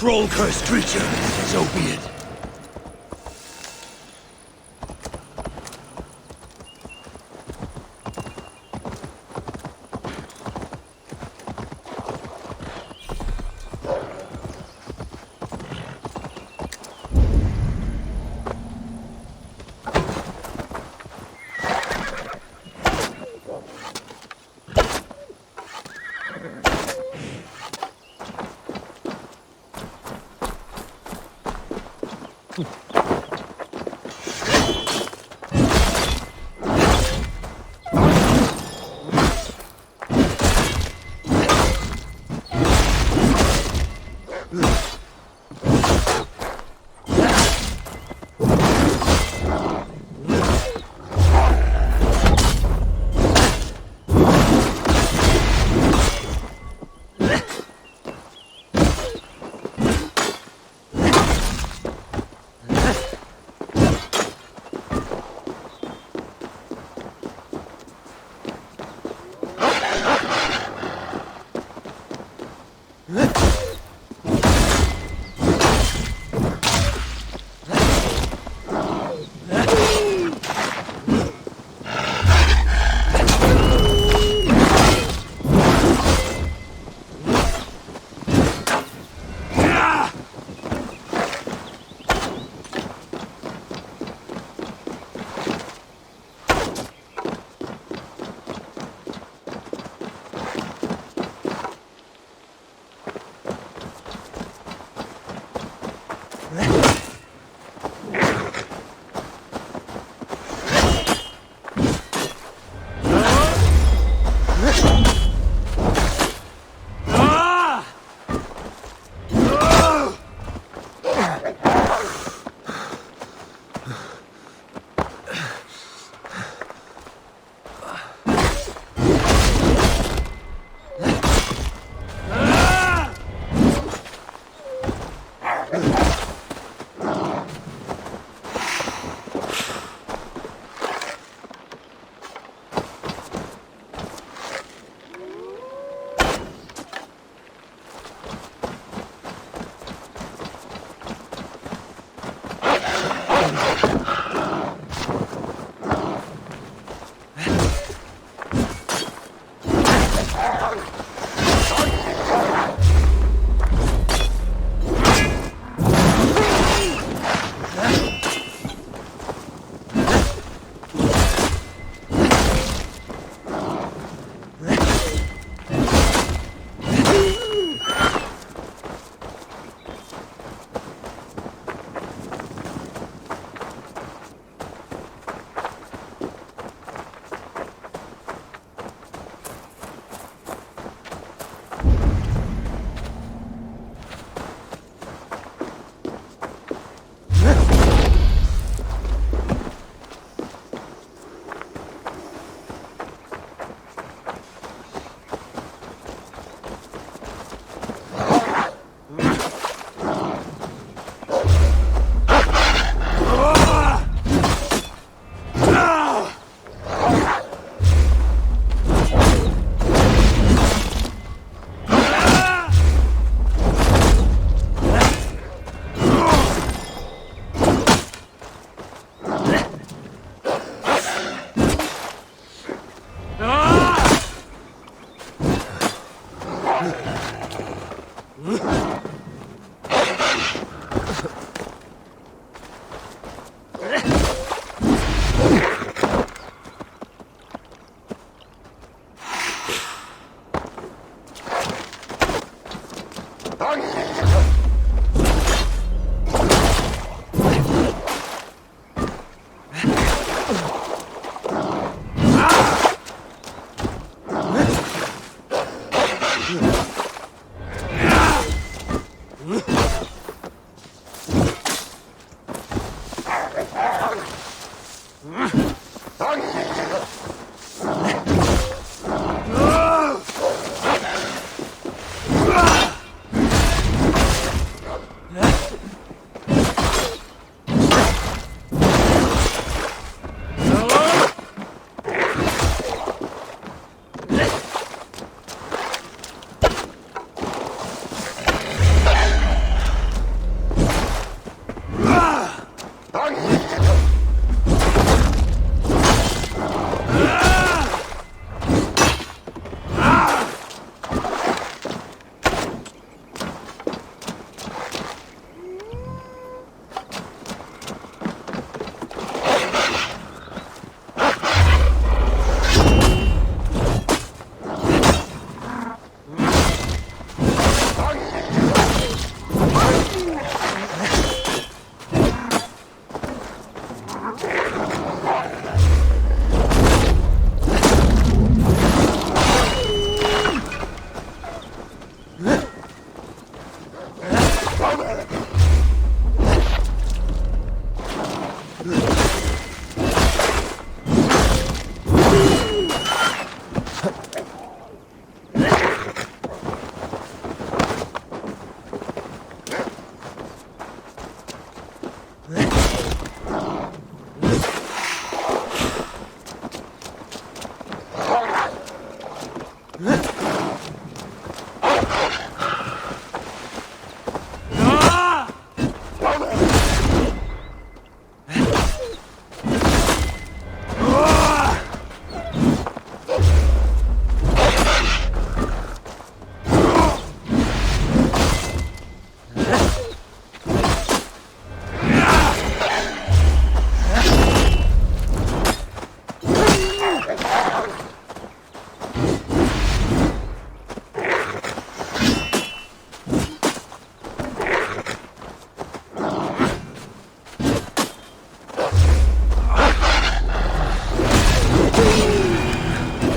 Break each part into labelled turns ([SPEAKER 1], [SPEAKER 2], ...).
[SPEAKER 1] troll-cursed creature. So be it.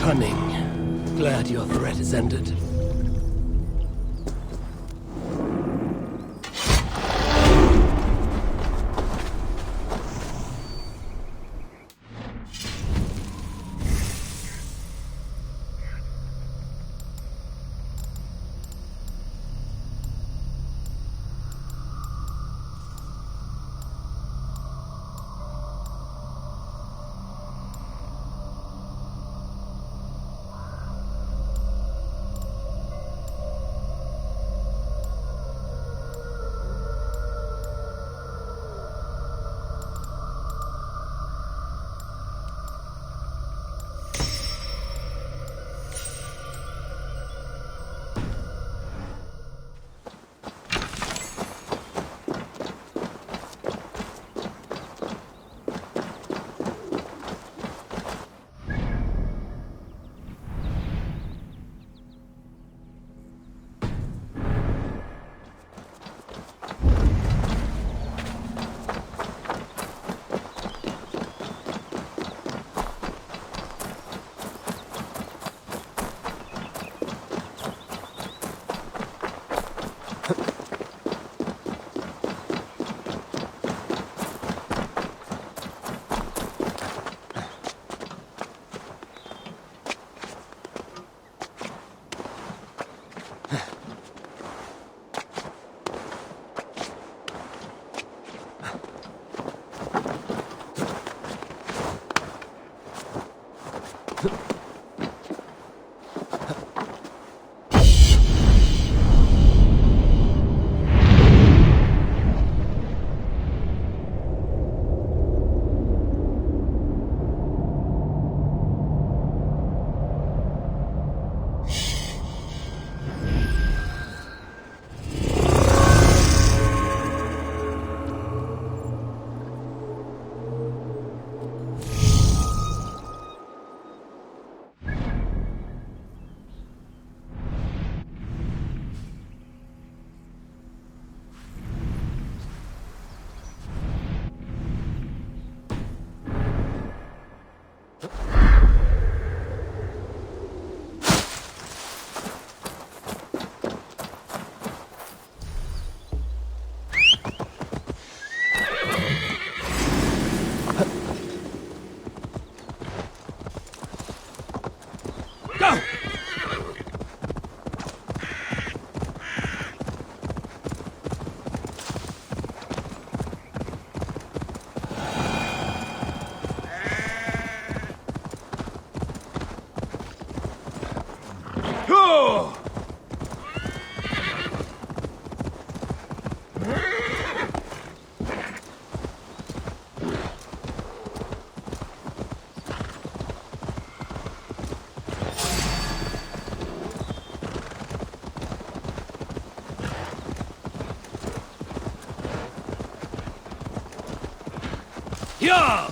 [SPEAKER 1] cunning. Glad your threat is ended.
[SPEAKER 2] Yeah!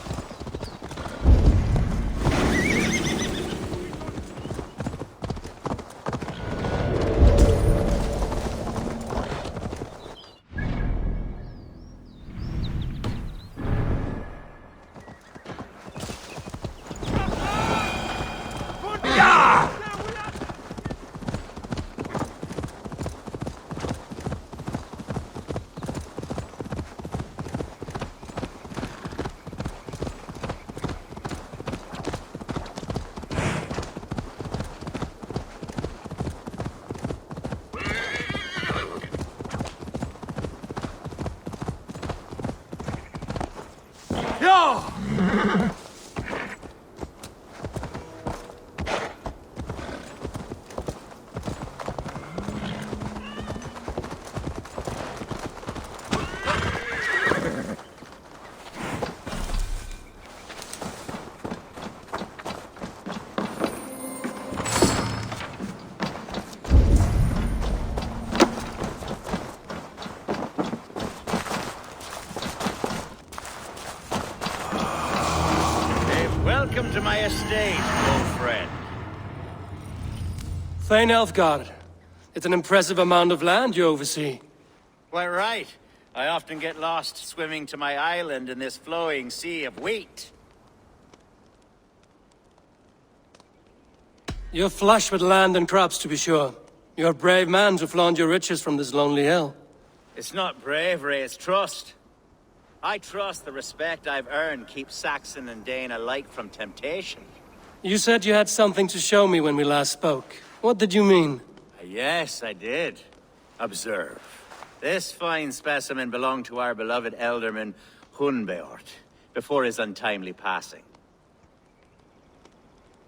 [SPEAKER 3] Welcome to my estate, old friend.
[SPEAKER 1] Thane Elfgard. It's an impressive amount of land you oversee.
[SPEAKER 3] Quite right. I often get lost swimming to my island in this flowing sea of wheat.
[SPEAKER 1] You're flush with land and crops, to be sure. You're a brave man to flaunt your riches from this lonely hill.
[SPEAKER 3] It's not bravery, it's trust. I trust the respect I've earned keeps Saxon and Dane alike from temptation.
[SPEAKER 1] You said you had something to show me when we last spoke. What did you mean?
[SPEAKER 3] Yes, I did. Observe. This fine specimen belonged to our beloved Ealdorman, Hunbeort, before his untimely passing.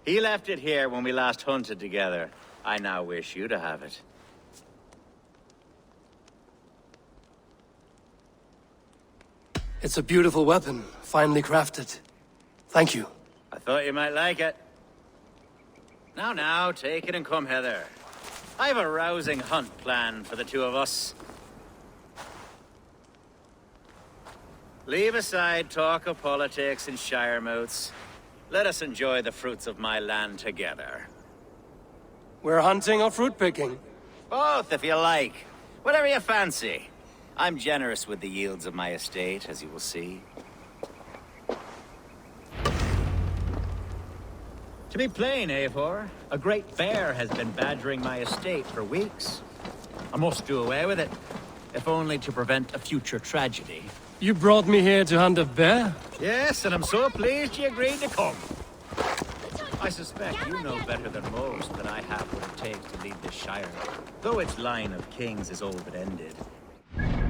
[SPEAKER 3] He left it here when we last hunted together. I now wish you to have it.
[SPEAKER 1] It's a beautiful weapon, finely crafted. Thank you.
[SPEAKER 3] I thought you might like it. Now, take it and come hither. I have a rousing hunt planned for the two of us. Leave aside talk of politics and shire moots. Let us enjoy the fruits of my land together.
[SPEAKER 1] We're hunting or fruit picking?
[SPEAKER 3] Both, if you like. Whatever you fancy. I'm generous with the yields of my estate, as you will see. To be plain, Eivor, a great bear has been badgering my estate for weeks. I must do away with it, if only to prevent a future tragedy.
[SPEAKER 1] You brought me here to hunt a bear?
[SPEAKER 3] Yes, and I'm so pleased you agreed to come. I suspect you know better than most that I have what it takes to lead this shire, though its line of kings is all but ended. Land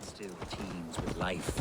[SPEAKER 3] still teems with life.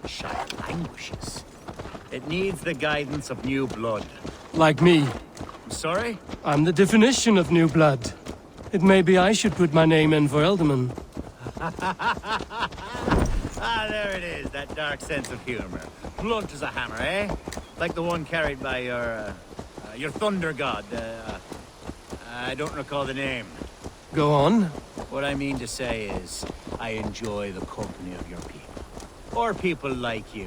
[SPEAKER 3] Shire languishes. It needs the guidance of new blood.
[SPEAKER 1] Like me.
[SPEAKER 3] I'm sorry?
[SPEAKER 1] I'm the definition of new blood. It may be I should put my name in for Ealdorman.
[SPEAKER 3] There it is, that dark sense of humor. Blunt as a hammer, eh? Like the one carried by your thunder god. I don't recall the name.
[SPEAKER 1] Go on.
[SPEAKER 3] What I mean to say is, I enjoy the company of your people. Or people like you.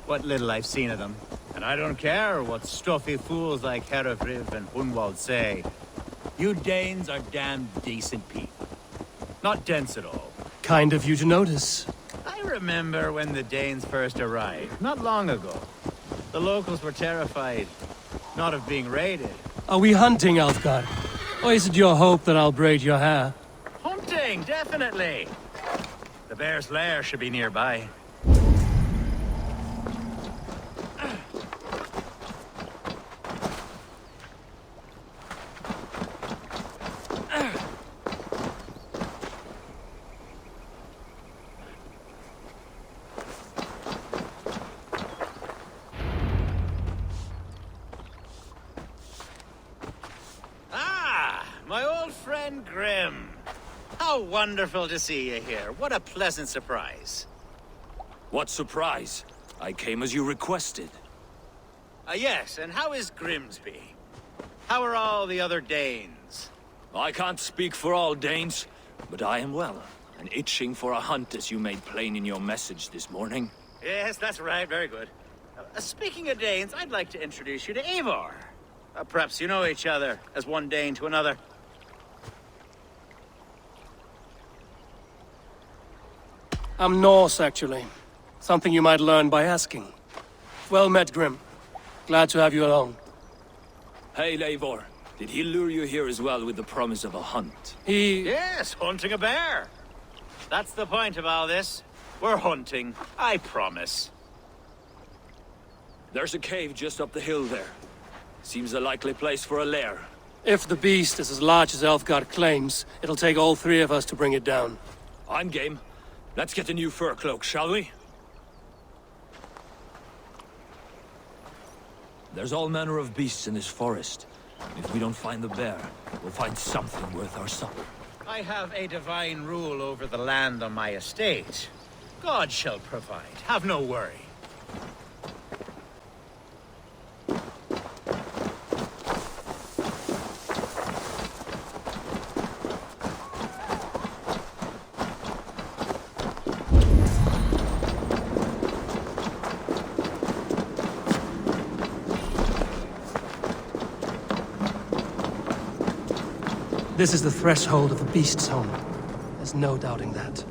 [SPEAKER 3] What little I've seen of them. And I don't care what stuffy fools like Herefrith and Hunwald say. You Danes are damn decent people. Not dense at all.
[SPEAKER 1] Kind of you to notice.
[SPEAKER 3] I remember when the Danes first arrived, not long ago. The locals were terrified, not of being raided.
[SPEAKER 1] Are we hunting, Alfgar? Or is it your hope that I'll braid your hair?
[SPEAKER 3] Hunting, definitely! The bear's lair should be nearby. My old friend Grim. How wonderful to see you here. What a pleasant surprise.
[SPEAKER 2] What surprise? I came as you requested.
[SPEAKER 3] Yes, and how is Grimsby? How are all the other Danes?
[SPEAKER 2] I can't speak for all Danes, but I am well, and itching for a hunt as you made plain in your message this morning.
[SPEAKER 3] Yes, that's right. Very good. Speaking of Danes, I'd like to introduce you to Eivor. Perhaps you know each other, as one Dane to another.
[SPEAKER 1] I'm Norse, actually. Something you might learn by asking. Well met, Grim. Glad to have you along.
[SPEAKER 2] Hey, Eivor. Did he lure you here as well with the promise of a hunt?
[SPEAKER 3] Yes, hunting a bear. That's the point of all this. We're hunting, I promise.
[SPEAKER 2] There's a cave just up the hill there. Seems a likely place for a lair.
[SPEAKER 1] If the beast is as large as Elfgard claims, it'll take all three of us to bring it down.
[SPEAKER 2] I'm game. Let's get a new fur cloak, shall we? There's all manner of beasts in this forest. If we don't find the bear, we'll find something worth our supper.
[SPEAKER 3] I have a divine rule over the land on my estate. God shall provide. Have no worry.
[SPEAKER 1] This is the threshold of the beast's home. There's no doubting that.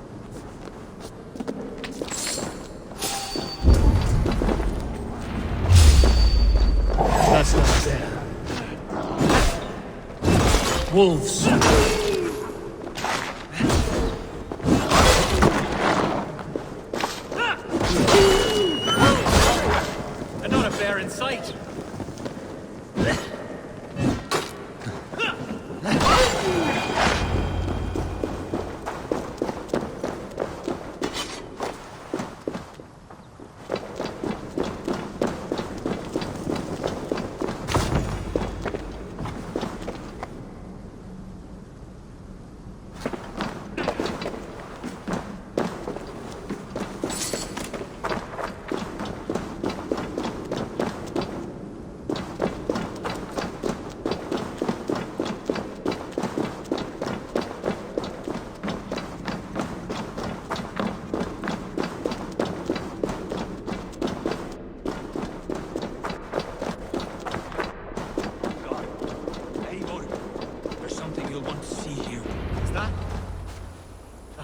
[SPEAKER 1] That's not there. Wolves.
[SPEAKER 3] And not a bear in sight.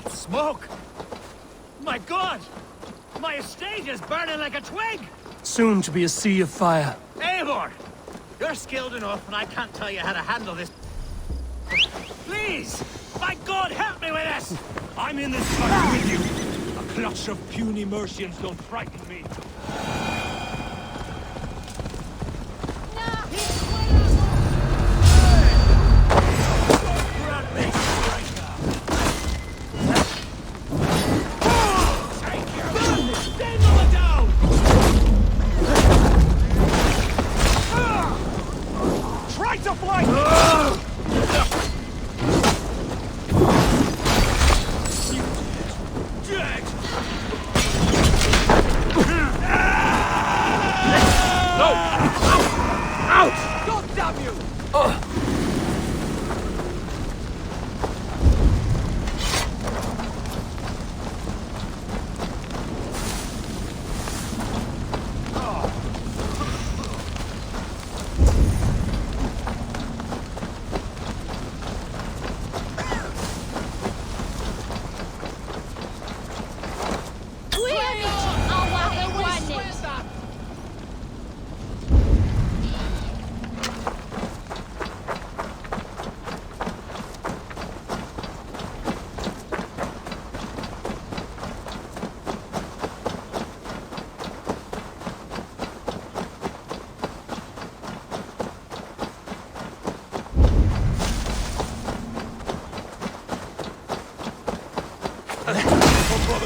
[SPEAKER 3] Smoke! My God! My estate is burning like a twig!
[SPEAKER 1] Soon to be a sea of fire.
[SPEAKER 3] Eivor! You're skilled enough, and I can't tell you how to handle this. Please! My God, help me with this!
[SPEAKER 2] I'm in this fight with you! A clutch of puny Mercians don't frighten me.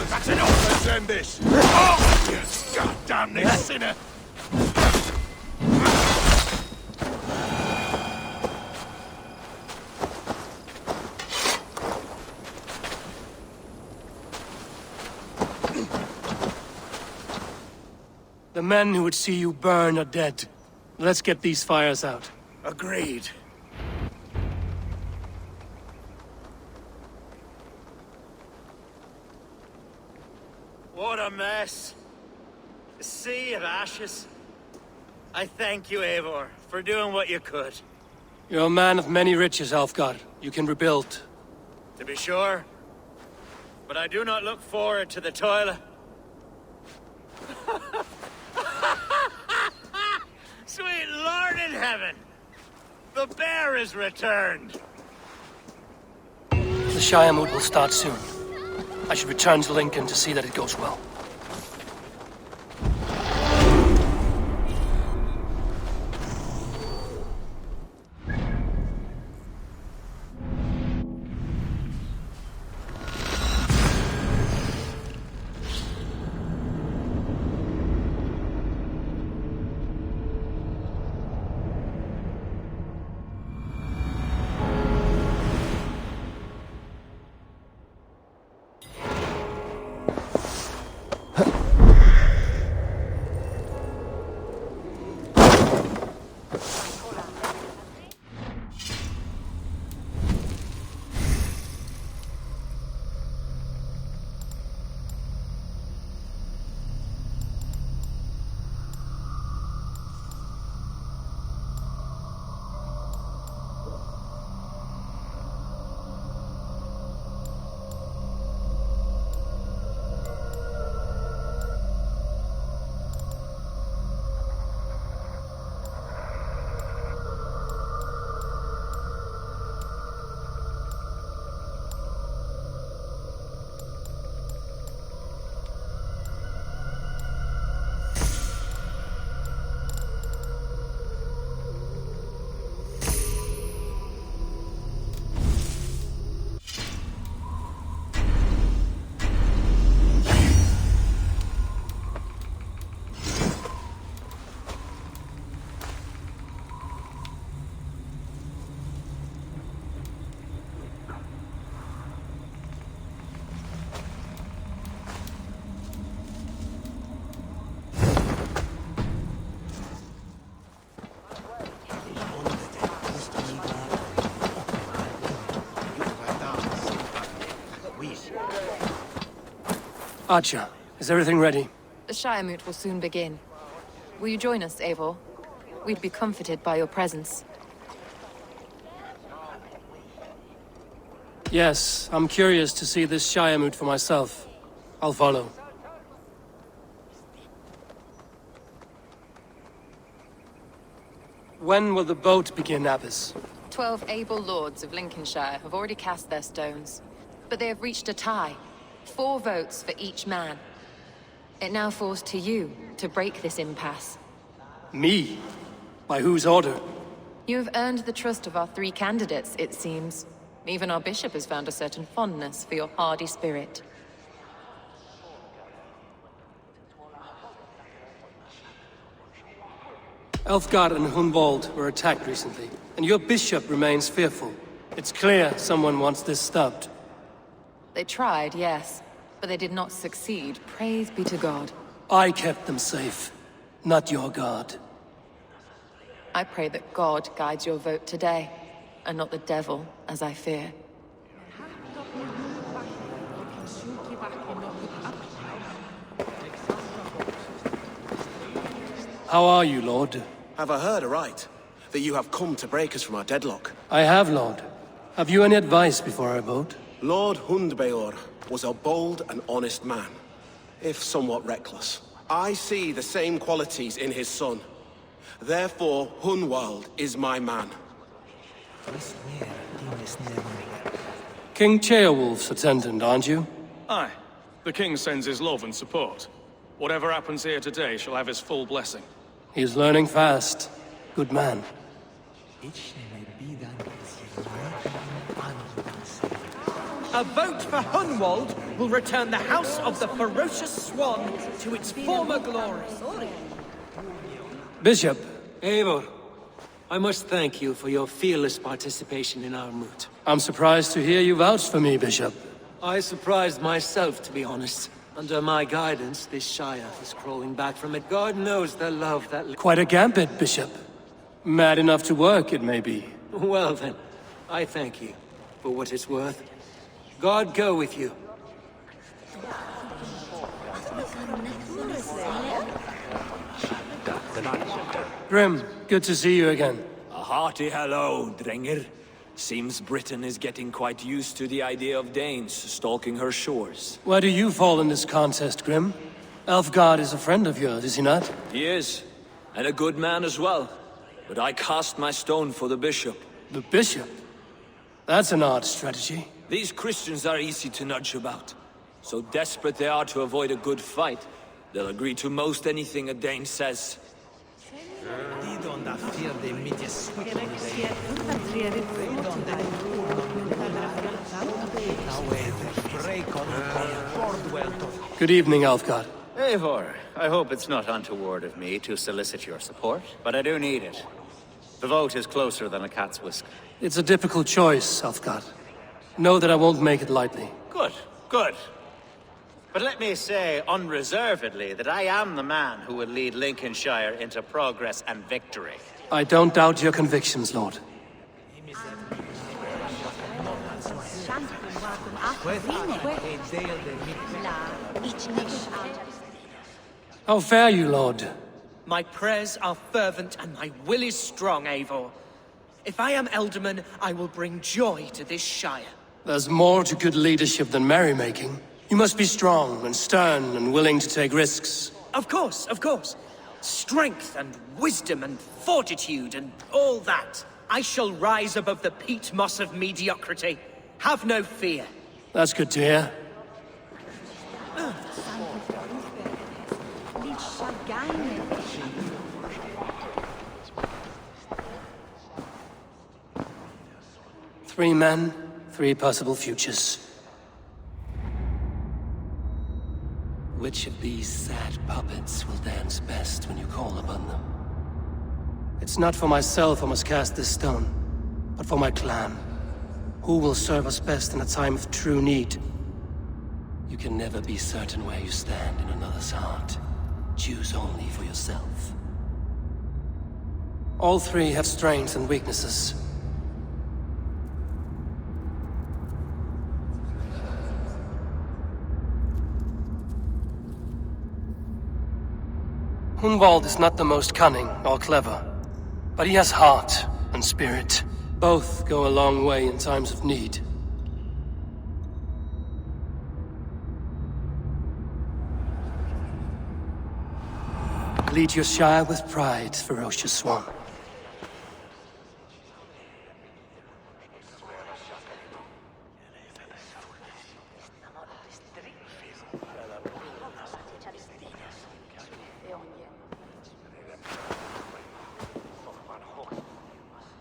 [SPEAKER 2] That's enough! Let's end this! Oh! You goddamn sinner!
[SPEAKER 1] The men who would see you burn are dead. Let's get these fires out.
[SPEAKER 3] Agreed. What a mess. A sea of ashes. I thank you, Eivor, for doing what you could.
[SPEAKER 1] You're a man of many riches, Alfgard. You can rebuild.
[SPEAKER 3] To be sure. But I do not look forward to the toil. Sweet Lord in heaven! The bear is returned!
[SPEAKER 1] The Shiremoot will start soon. I should return to Lincoln to see that it goes well. Archer, is everything ready?
[SPEAKER 4] The Shire Moot will soon begin. Will you join us, Eivor? We'd be comforted by your presence.
[SPEAKER 1] Yes, I'm curious to see this Shire Moot for myself. I'll follow. When will the boat begin, Abbess?
[SPEAKER 4] 12 able lords of Lincolnshire have already cast their stones, but they have reached a tie. 4 votes for each man. It now falls to you to break this impasse.
[SPEAKER 1] Me? By whose order?
[SPEAKER 4] You have earned the trust of our 3 candidates, it seems. Even our bishop has found a certain fondness for your hardy spirit.
[SPEAKER 1] Elfgard and Hunwald were attacked recently, and your bishop remains fearful. It's clear someone wants this stopped.
[SPEAKER 4] They tried, yes, but they did not succeed. Praise be to God.
[SPEAKER 1] I kept them safe, not your god.
[SPEAKER 4] I pray that God guides your vote today, and not the devil, as I fear.
[SPEAKER 1] How are you, Lord?
[SPEAKER 5] Have I heard aright? That you have come to break us from our deadlock?
[SPEAKER 1] I have, Lord. Have you any advice before our vote?
[SPEAKER 5] Lord Hundbeor was a bold and honest man, if somewhat reckless. I see the same qualities in his son. Therefore, Hunwald is my man.
[SPEAKER 1] King Ceolwulf's attendant, aren't you?
[SPEAKER 6] Aye. The king sends his love and support. Whatever happens here today shall have his full blessing.
[SPEAKER 1] He's learning fast. Good man.
[SPEAKER 7] A vote for Hunwald will return the House of the Ferocious Swan to its former glory.
[SPEAKER 1] Bishop,
[SPEAKER 8] Eivor, I must thank you for your fearless participation in our moot.
[SPEAKER 1] I'm surprised to hear you vouch for me, Bishop.
[SPEAKER 8] I surprised myself, to be honest. Under my guidance, this Shire is crawling back from it. God knows the love that...
[SPEAKER 1] Quite a gambit, Bishop. Mad enough to work, it may be.
[SPEAKER 8] Well then, I thank you for what it's worth. God go with you.
[SPEAKER 1] Grim, good to see you again.
[SPEAKER 2] A hearty hello, Drenger. Seems Britain is getting quite used to the idea of Danes stalking her shores.
[SPEAKER 1] Where do you fall in this contest, Grim? Elfgard is a friend of yours, is he not?
[SPEAKER 2] He is, and a good man as well. But I cast my stone for the bishop.
[SPEAKER 1] The bishop? That's an odd strategy.
[SPEAKER 2] These Christians are easy to nudge about. So desperate they are to avoid a good fight, they'll agree to most anything a Dane says.
[SPEAKER 1] Good evening, Elfgard.
[SPEAKER 3] Eivor, I hope it's not untoward of me to solicit your support, but I do need it. The vote is closer than a cat's whisk.
[SPEAKER 1] It's a difficult choice, Elfgard. Know that I won't make it lightly.
[SPEAKER 3] Good, good. But let me say unreservedly that I am the man who will lead Lincolnshire into progress and victory.
[SPEAKER 1] I don't doubt your convictions, Lord. How fare you, Lord?
[SPEAKER 7] My prayers are fervent and my will is strong, Eivor. If I am Ealdorman, I will bring joy to this Shire.
[SPEAKER 1] There's more to good leadership than merrymaking. You must be strong and stern and willing to take risks.
[SPEAKER 7] Of course, of course. Strength and wisdom and fortitude and all that. I shall rise above the peat moss of mediocrity. Have no fear.
[SPEAKER 1] That's good to hear. Three men, 3 possible futures. Which of these sad puppets will dance best when you call upon them? It's not for myself I must cast this stone, but for my clan. Who will serve us best in a time of true need? You can never be certain where you stand in another's heart. Choose only for yourself. All 3 have strengths and weaknesses. Hunwald is not the most cunning or clever, but he has heart and spirit. Both go a long way in times of need. Lead your Shire with pride, ferocious swan.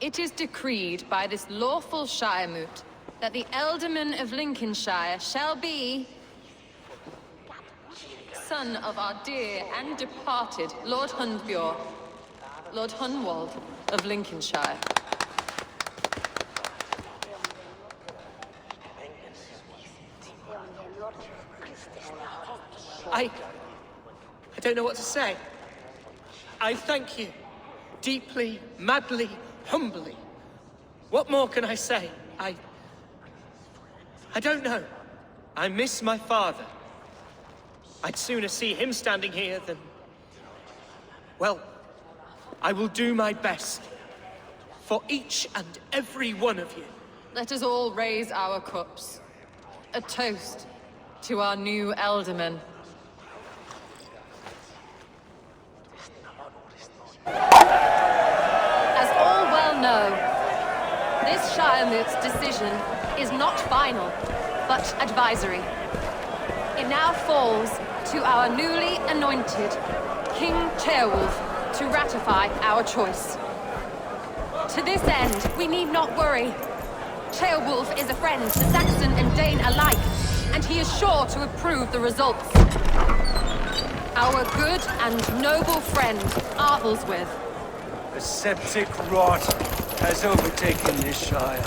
[SPEAKER 4] It is decreed by this lawful Shiremoot that the Ealdorman of Lincolnshire shall be son of our dear and departed Lord Hundbjorn, Lord Hunwald of Lincolnshire.
[SPEAKER 7] I don't know what to say. I thank you. Deeply, madly, humbly. What more can I say? I don't know. I miss my father. I'd sooner see him standing here than... Well, I will do my best. For each and every one of you.
[SPEAKER 4] Let us all raise our cups. A toast to our new Ealdorman. As all well know, this Shiremoot's decision is not final, but advisory. It now falls to our newly anointed King Ceolwulf to ratify our choice. To this end, we need not worry. Ceolwulf is a friend to Saxon and Dane alike, and he is sure to approve the results. Our good and noble friend, Arthelswith.
[SPEAKER 9] A septic rot has overtaken this Shire.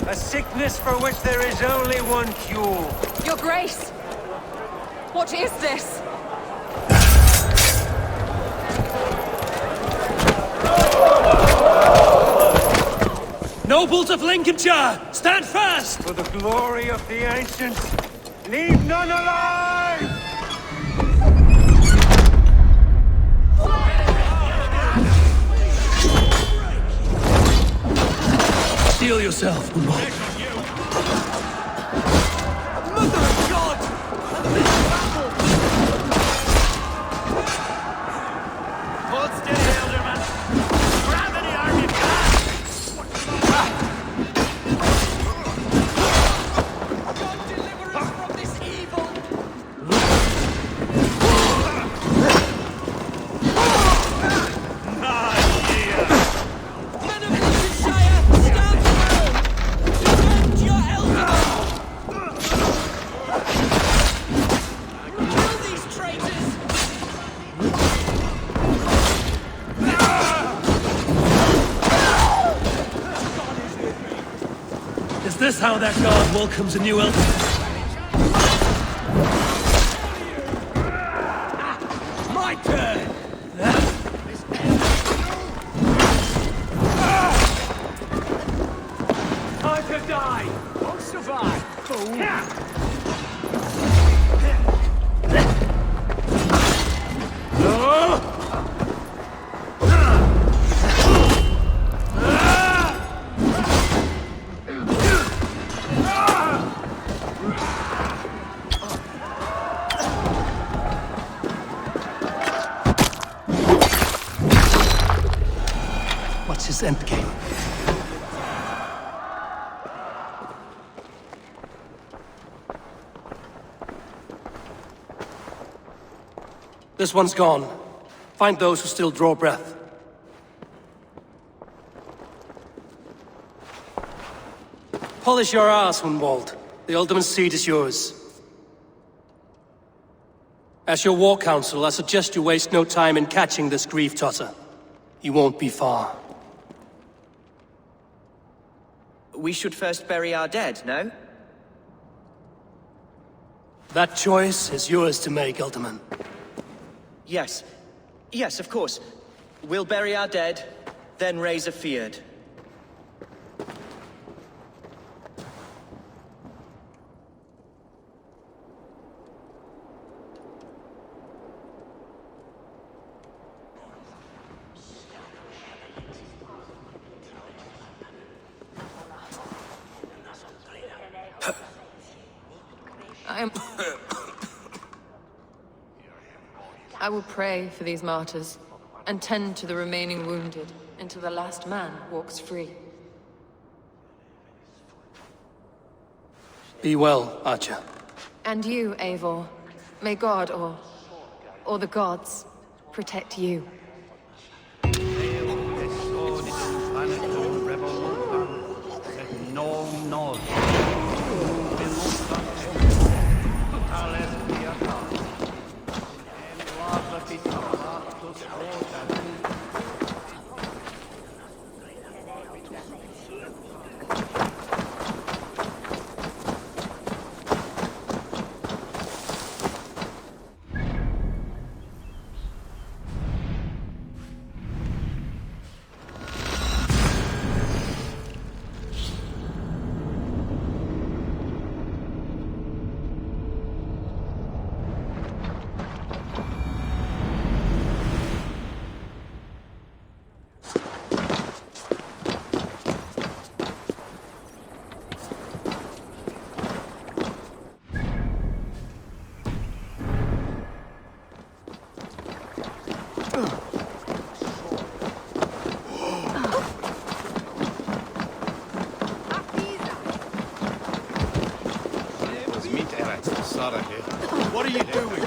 [SPEAKER 9] A sickness for which there is only one cure.
[SPEAKER 4] Your Grace! What is this?
[SPEAKER 1] Nobles of Lincolnshire, stand fast!
[SPEAKER 9] For the glory of the ancients, leave none alive!
[SPEAKER 1] Steel yourself, Hunwald.
[SPEAKER 7] Mother of God!
[SPEAKER 3] Hold steady, Ealdorman. Grab any arm you can!
[SPEAKER 7] God deliver us from this evil! Men of Lincolnshire, stand firm! Defend your Ealdorman! Kill these traitors!
[SPEAKER 1] Is this how that god welcomes a new Ealdorman?
[SPEAKER 7] My turn!
[SPEAKER 9] Time to die!
[SPEAKER 7] Won't survive!
[SPEAKER 1] What's his endgame? This one's gone. Find those who still draw breath. Polish your ass, Hunwald. The Ealdorman's seat is yours. As your war council, I suggest you waste no time in catching this grief-totter. He won't be far.
[SPEAKER 7] We should first bury our dead, no?
[SPEAKER 1] That choice is yours to make, Ealdorman.
[SPEAKER 7] Yes. Yes, of course. We'll bury our dead, then raise a feard.
[SPEAKER 10] I will pray for these martyrs, and tend to the remaining wounded, until the last man walks free.
[SPEAKER 1] Be well, Archer.
[SPEAKER 10] And you, Eivor. May God, or the gods, protect you.
[SPEAKER 3] What are you doing?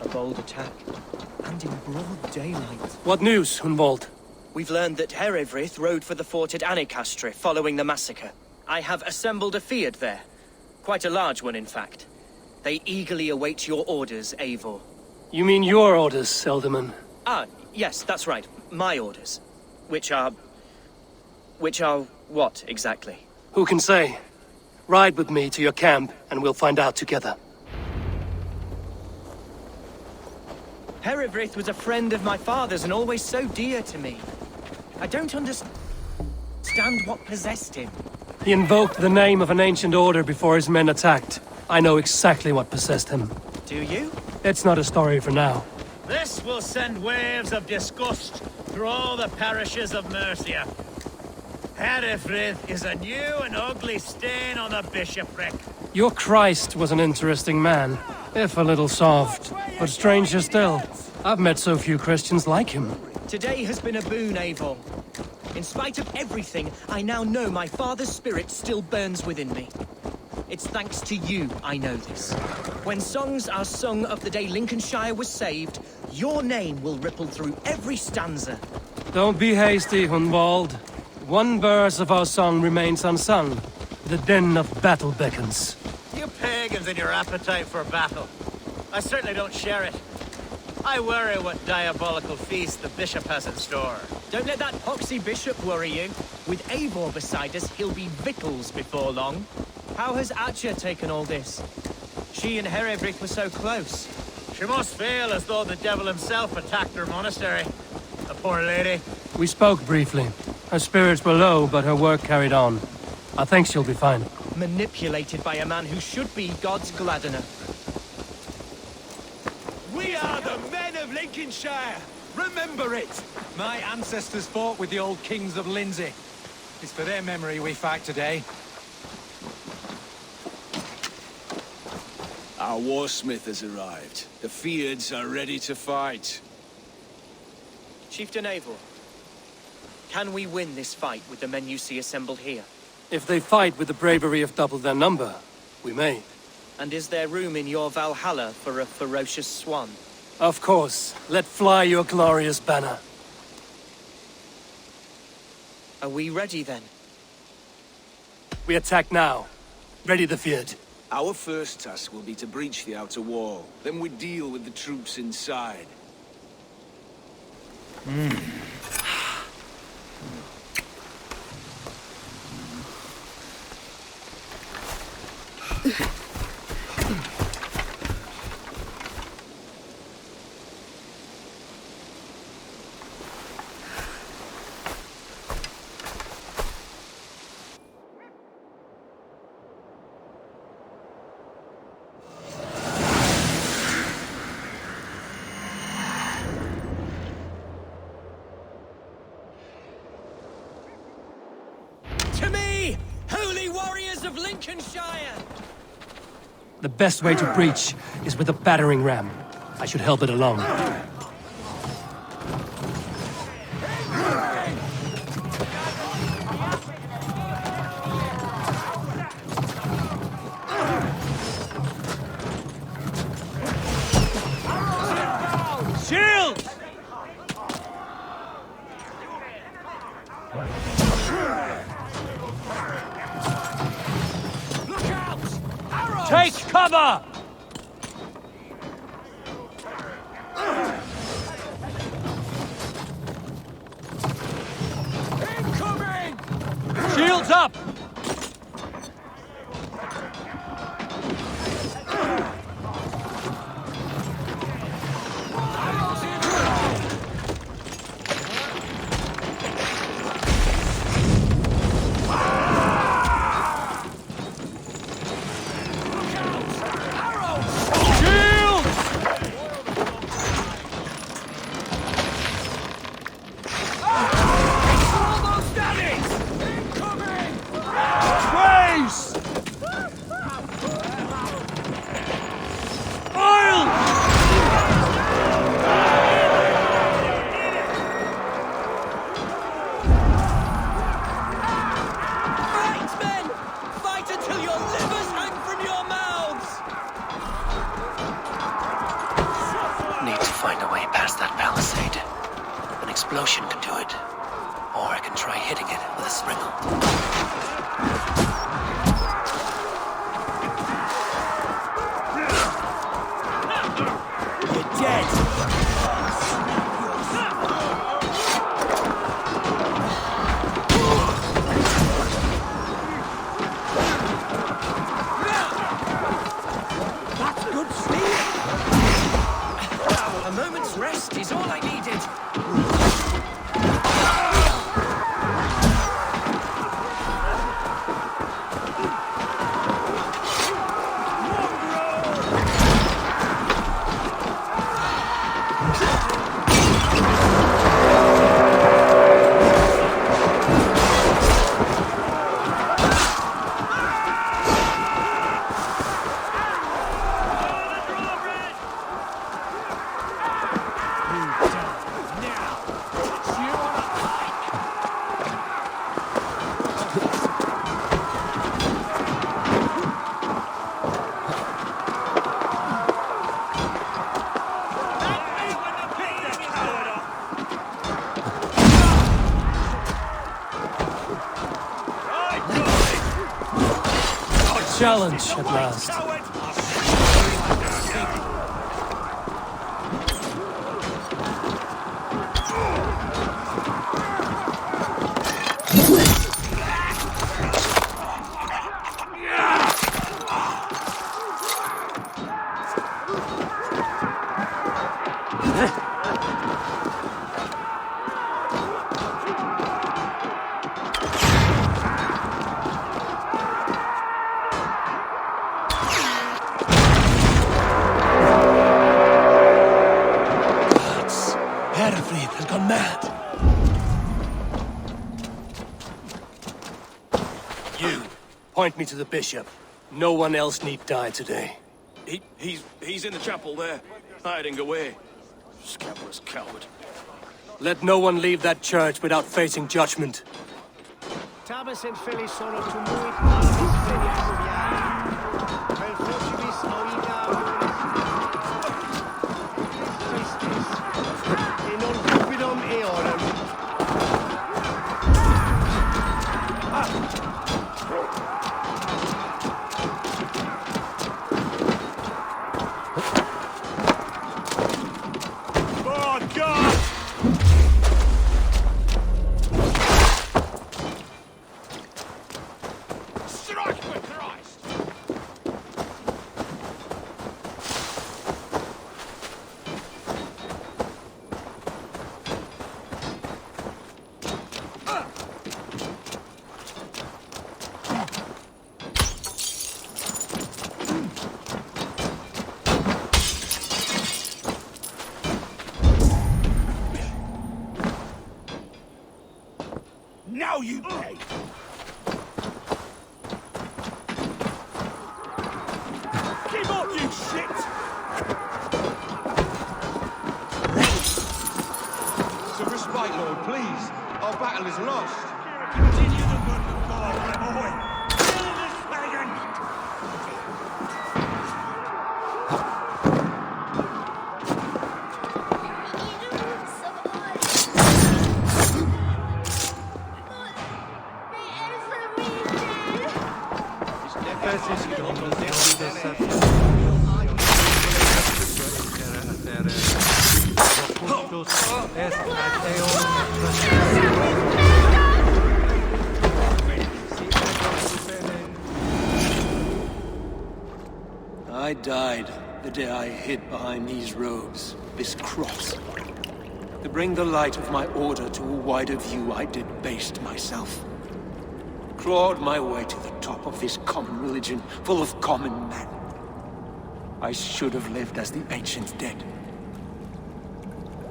[SPEAKER 11] A bold attack, and in broad daylight.
[SPEAKER 1] What news, Hunwald?
[SPEAKER 11] We've learned that Herefrith rode for the fort at Annikastre following the massacre. I have assembled a field there. Quite a large one, in fact. They eagerly await your orders, Eivor.
[SPEAKER 1] You mean your orders, Ealdorman?
[SPEAKER 11] Ah, yes, that's right. My orders. Which are what, exactly?
[SPEAKER 1] Who can say? Ride with me to your camp, and we'll find out together.
[SPEAKER 11] Herefrith was a friend of my father's and always so dear to me. I don't understand what possessed him.
[SPEAKER 1] He invoked the name of an ancient order before his men attacked. I know exactly what possessed him.
[SPEAKER 11] Do you?
[SPEAKER 1] It's not a story for now.
[SPEAKER 3] This will send waves of disgust through all the parishes of Mercia. Herefrith is a new and ugly stain on the bishopric.
[SPEAKER 1] Your Christ was an interesting man, if a little soft. But stranger still, I've met so few Christians like him.
[SPEAKER 11] Today has been a boon, Eivor. In spite of everything, I now know my father's spirit still burns within me. It's thanks to you I know this. When songs are sung of the day Lincolnshire was saved, your name will ripple through every stanza.
[SPEAKER 1] Don't be hasty, Hunwald. One verse of our song remains unsung. The din of battle beckons.
[SPEAKER 3] You pagans and your appetite for battle. I certainly don't share it. I worry what diabolical feast the bishop has in store.
[SPEAKER 11] Don't let that poxy bishop worry you. With Eivor beside us, he'll be victuals before long. How has Atcha taken all this? She and Herefrith were so close.
[SPEAKER 3] She must feel as though the devil himself attacked her monastery. The poor lady.
[SPEAKER 1] We spoke briefly. Her spirits were low, but her work carried on. I think she'll be fine.
[SPEAKER 11] Manipulated by a man who should be God's gladdener.
[SPEAKER 12] We are the men of Lincolnshire! Remember it! My ancestors fought with the old kings of Lindsey. It's for their memory we fight today.
[SPEAKER 2] Our warsmith has arrived. The Feards are ready to fight.
[SPEAKER 11] Chieftain Eivor, can we win this fight with the men you see assembled here?
[SPEAKER 1] If they fight with the bravery of double their number, we may.
[SPEAKER 11] And is there room in your Valhalla for a ferocious swan?
[SPEAKER 1] Of course. Let fly your glorious banner.
[SPEAKER 11] Are we ready then?
[SPEAKER 1] We attack now. Ready the Feared.
[SPEAKER 2] Our first task will be to breach the outer wall. Then we deal with the troops inside.
[SPEAKER 11] Lincolnshire!
[SPEAKER 1] The best way to breach is with a battering ram. I should help it along.
[SPEAKER 11] Shield! Look out! Arrows!
[SPEAKER 1] Take cover!
[SPEAKER 11] Incoming!
[SPEAKER 1] Shields up! Explosion can do it. Or I can try hitting it with a springle.
[SPEAKER 11] You're dead! That's good sleep! A moment's rest is all I needed.
[SPEAKER 1] Challenge at last. Herefrith has gone mad. You, point me to the bishop. No one else need die today.
[SPEAKER 6] He's in the chapel there, hiding away. Scabrous coward.
[SPEAKER 1] Let no one leave that church without facing judgment.
[SPEAKER 13] Tabas en Philly sono tumuit alvis Philly per fortibis oida Christus in non cupidum eorum.
[SPEAKER 11] Oh, God! Strike with Christ! Now you pay!
[SPEAKER 14] White Lord, please. Our battle is lost.
[SPEAKER 13] Continue the work of God, my boy. Kill this pagan!
[SPEAKER 1] I died the day I hid behind these robes, this cross. To bring the light of my order to a wider view, I debased myself. Clawed my way to the top of this common religion, full of common men. I should have lived as the ancient dead.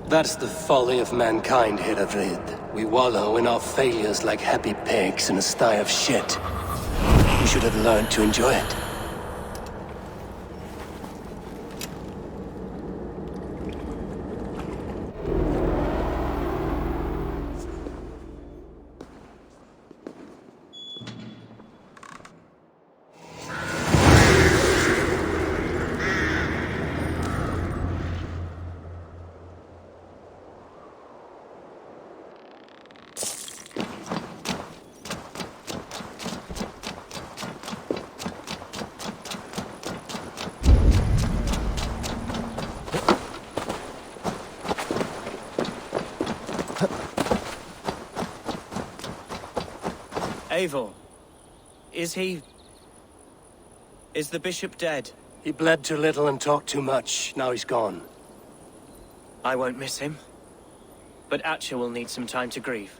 [SPEAKER 1] That's the folly of mankind, Herefrith. We wallow in our failures like happy pigs in a sty of shit. We should have learned to enjoy it.
[SPEAKER 11] Eivor, is the bishop dead?
[SPEAKER 1] He bled too little and talked too much. Now he's gone.
[SPEAKER 11] I won't miss him. But Atcha will need some time to grieve.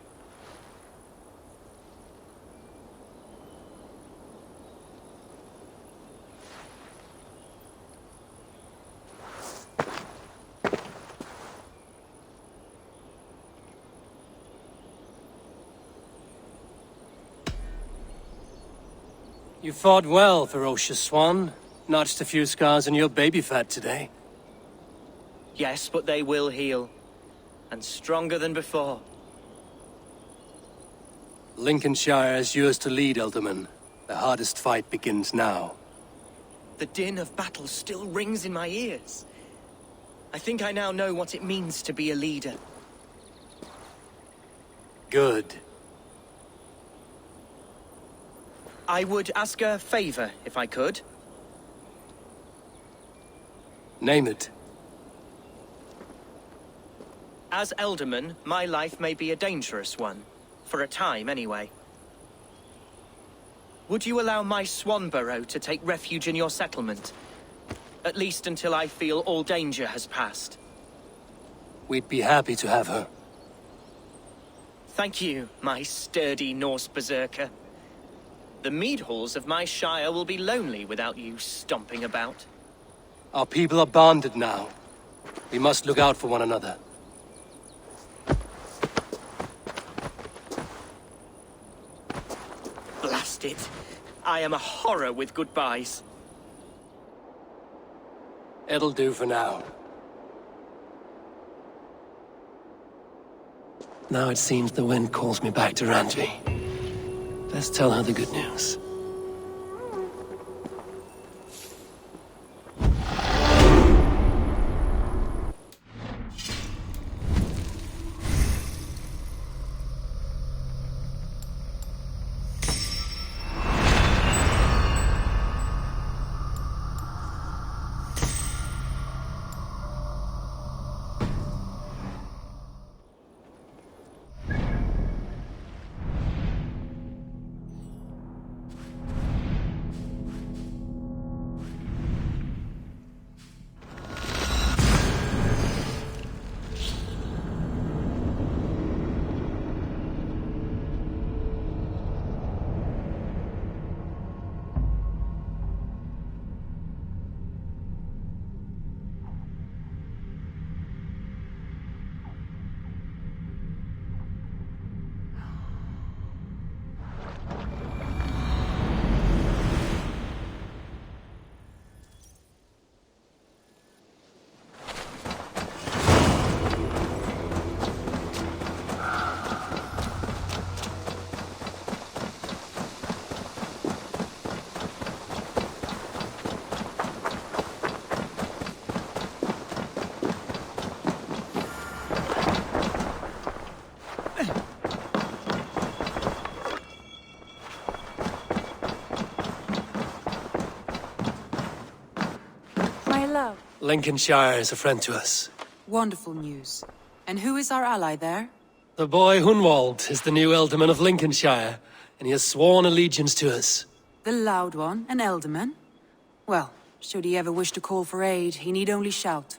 [SPEAKER 1] You fought well, ferocious swan. Notched a few scars on your baby fat today.
[SPEAKER 11] Yes, but they will heal. And stronger than before.
[SPEAKER 1] Lincolnshire is yours to lead, Ealdorman. The hardest fight begins now.
[SPEAKER 11] The din of battle still rings in my ears. I think I now know what it means to be a leader.
[SPEAKER 1] Good.
[SPEAKER 11] I would ask a favor, if I could.
[SPEAKER 1] Name it.
[SPEAKER 11] As Ealdorman, my life may be a dangerous one. For a time, anyway. Would you allow my Swanborough to take refuge in your settlement? At least until I feel all danger has passed.
[SPEAKER 1] We'd be happy to have her.
[SPEAKER 11] Thank you, my sturdy Norse berserker. The mead halls of my shire will be lonely without you stomping about.
[SPEAKER 1] Our people are bonded now. We must look out for one another.
[SPEAKER 11] Blast it. I am a horror with goodbyes.
[SPEAKER 1] It'll do for now. Now it seems the wind calls me back to Randvi. Let's tell her the good news. Lincolnshire is a friend to us.
[SPEAKER 15] Wonderful news. And who is our ally there?
[SPEAKER 1] The boy Hunwald is the new Ealdorman of Lincolnshire, and he has sworn allegiance to us.
[SPEAKER 15] The loud one, an Ealdorman? Well, should he ever wish to call for aid, he need only shout.